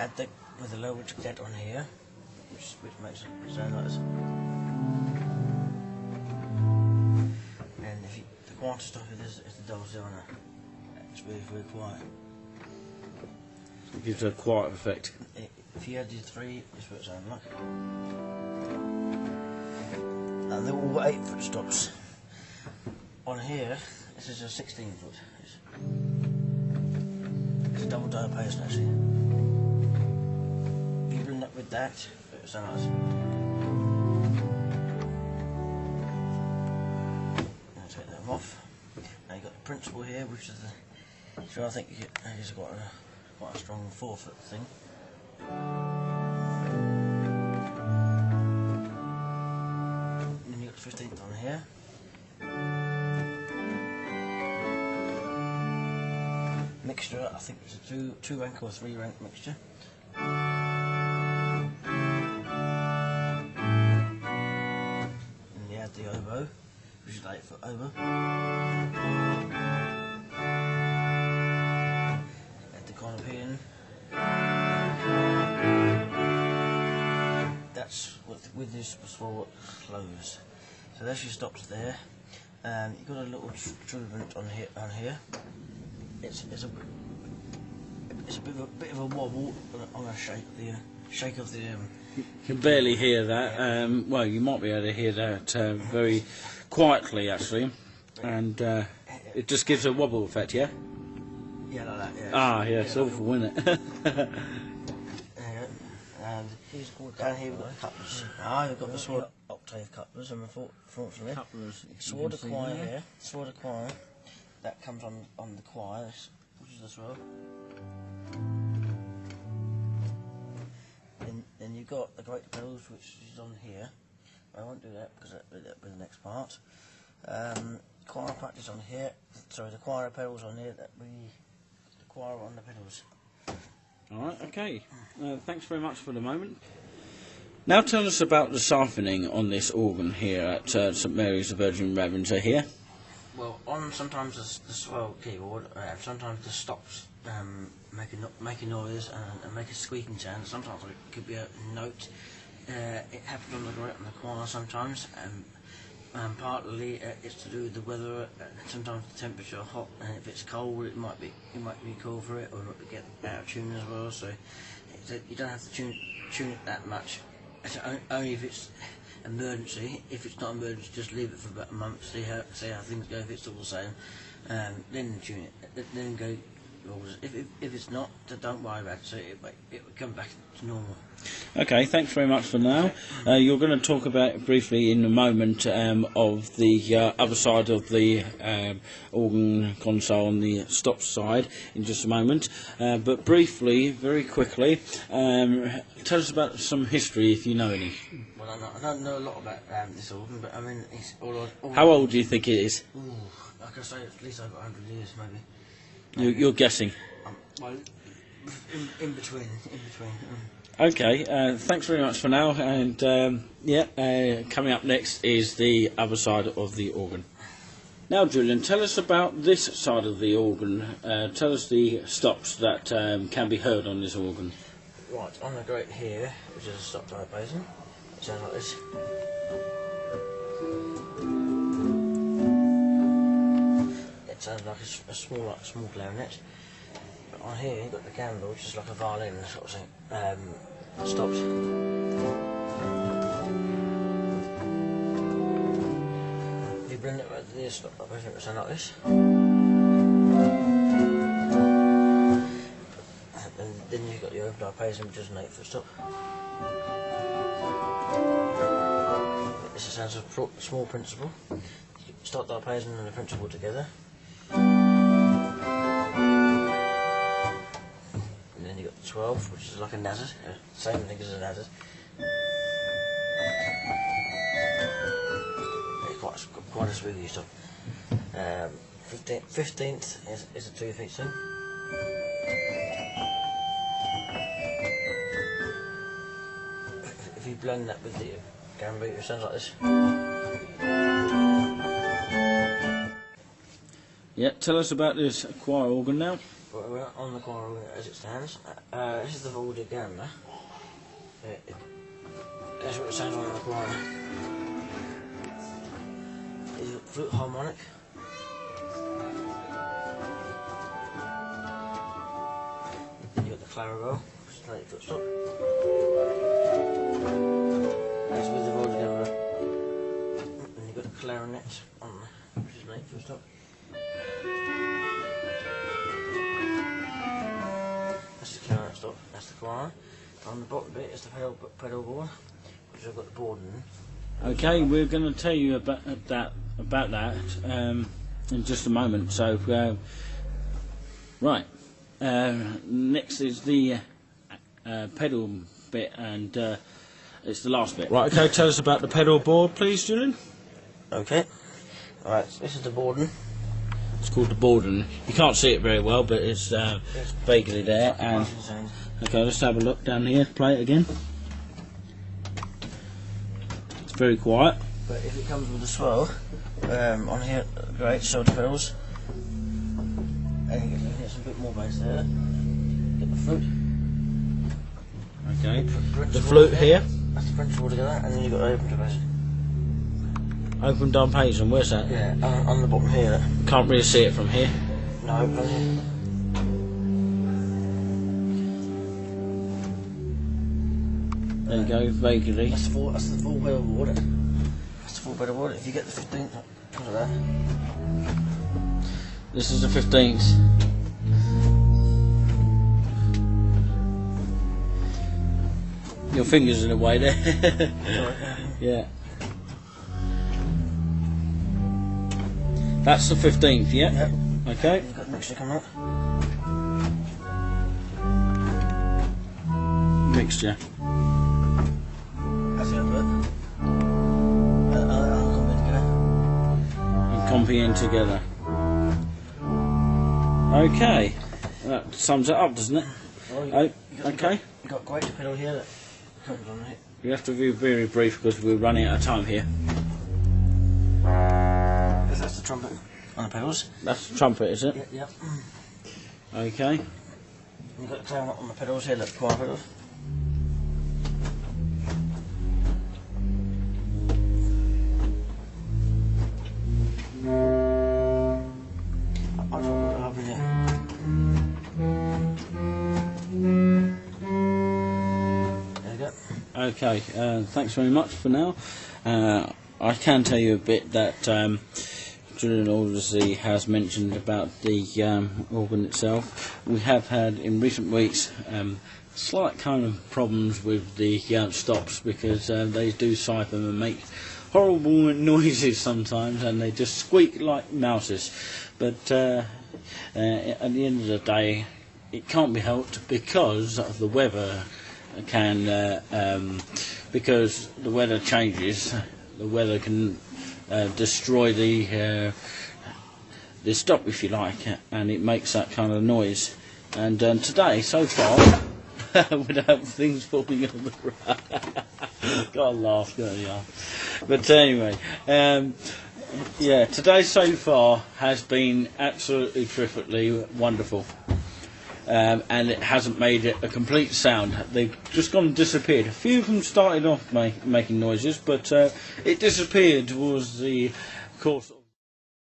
add the with the lower cadet on here, which makes it sound like this. And if you, the quieter stuff is the doll's down there. It's very, very quiet. It gives a quiet effect. If you add these three, this is what it sounds like. And they're all 8-foot stops. On here, this is a 16-foot. It's a double diapason actually. If you blend that with that, it sounds nice. Now take that off. Now you've got the principal here, which is the. So I think it's quite a strong 4-foot thing. And then you've got the 15th on here. Mixture, I think it's a 2 rank or 3 rank mixture. And you add the oboe, which is 8-foot oboe. Add the cornopian. That's with this before it close. So that just stops there. You've got a little trubant on here. It's a bit of a wobble on a shake of the. You can barely hear that. Well, you might be able to hear that very quietly actually, and it just gives a wobble effect, yeah. Yeah, like that. Yeah. Ah, yeah, it's awful, isn't it? And down here we've got the couplers. We've got the sword octave couplers, and unfortunately, sword choir here. Sword choir. That comes on the choir, which is this row. Then you've got the great pedals, which is on here. I won't do that because that'll be the next part. Choir practice on here. Sorry, the choir pedals on here. The choir on the pedals. Alright, okay. Thanks very much for the moment. Now tell us about the siphoning on this organ here at St Mary's the Virgin Radwinter here. Well, on sometimes the swell keyboard, sometimes the stops making noise and make a squeaking sound. Sometimes it could be a note. It happens on the choir sometimes, and partly it's to do with the weather. Sometimes the temperature hot, and if it's cold, it might be cold for it, or it get out of tune as well. So you don't have to tune it that much. It's only if it's emergency. If it's not emergency, just leave it for about a month, see how things go. If it's all the same, then tune it. Then go. If it's not, then don't worry about it. So it will come back to normal. Okay, thanks very much for now. You're going to talk about briefly in a moment of the other side of the organ console on the stop side in just a moment. But briefly, very quickly, tell us about some history if you know any. Well, I don't know a lot about this organ, but I mean, it's all How old do you think it is? Ooh, like I say, at least over 100 years, maybe. You're guessing. Well, in between. Okay, thanks very much for now, and coming up next is the other side of the organ. Now Julian, tell us about this side of the organ. Tell us the stops that can be heard on this organ. Right, on the grate here, which is a stop diapason, it sounds like this. It sounds like a small clarinet. But on here you've got the gamba, which is like a violin sort of thing. Stops. If you blend it with this stop diapason, it will sound like this. And then you've got your open diapason, which is an 8-foot stop. This sounds a small principal. Stop diapason and the principal together. And then you've got the 12, which is like a nazzard, same thing as a nazzard. It's quite a smooth stop. 15th is a 2-feet thing. If you blend that with the gamba, it sounds like this. Yeah, tell us about this choir organ now. we're on the corner as it stands. This is the Volga Gamma. That's what it sounds like on the corner. This is a flute harmonic. You got the clarinet, straight foot stop. That's with the Volga Gamma. And you've got the clarinet on the, which is straight foot stop. That's the clarinet stop, that's the choir. On the bottom bit is the pedal board, which I've got the board in. Okay, we're going to tell you about that in just a moment. So, right, next is the pedal bit, and it's the last bit. Right, okay, tell us about the pedal board, please, Julian. Okay, alright, this is the boarding. It's called the boarding. You can't see it very well, but it's vaguely there. And okay, let's have a look down here. Play it again. It's very quiet. But if it comes with a swell, on here, great shoulder pedals, and you can get some bit more bass there. Get the flute. Okay. The flute here. That's the French altogether, and then you've got open to bass. Open down page, and where's that? Yeah, on the bottom here. Can't really see it from here. No, on here. There you go, vaguely. That's the full pedal board. That's the full pedal board. If you get the 15th, look at that. This is the 15th. Your fingers in the way there. Yeah. That's the 15th, yeah? Yep. Okay. You've got the mixture coming up. Mixture. That's the other bit. I'll come in together. And comping together. Okay. That sums it up, doesn't it? Well, okay. You've got quite a pedal here that comes on it. We have to be very brief because we're running out of time here. That's the trumpet on the pedals. That's the trumpet, is it? Yep. Okay. You've got the clarinet on the pedals here, the choir pedals. I'll put it up in here. There you go. Okay, thanks very much for now. I can tell you a bit that Julian obviously has mentioned about the organ itself. We have had in recent weeks slight kind of problems with the stops because they do siphon and make horrible noises sometimes, and they just squeak like mouses. But at the end of the day, it can't be helped because of the weather. Because the weather changes, the weather can destroy the stop, if you like, and it makes that kind of noise. And today, so far, without things falling on the ground, gotta laugh, don't you? But anyway, yeah, today so far has been absolutely terrifically wonderful. And it hasn't made it a complete sound. They've just gone and disappeared. A few of them started off making noises, but it disappeared towards the course.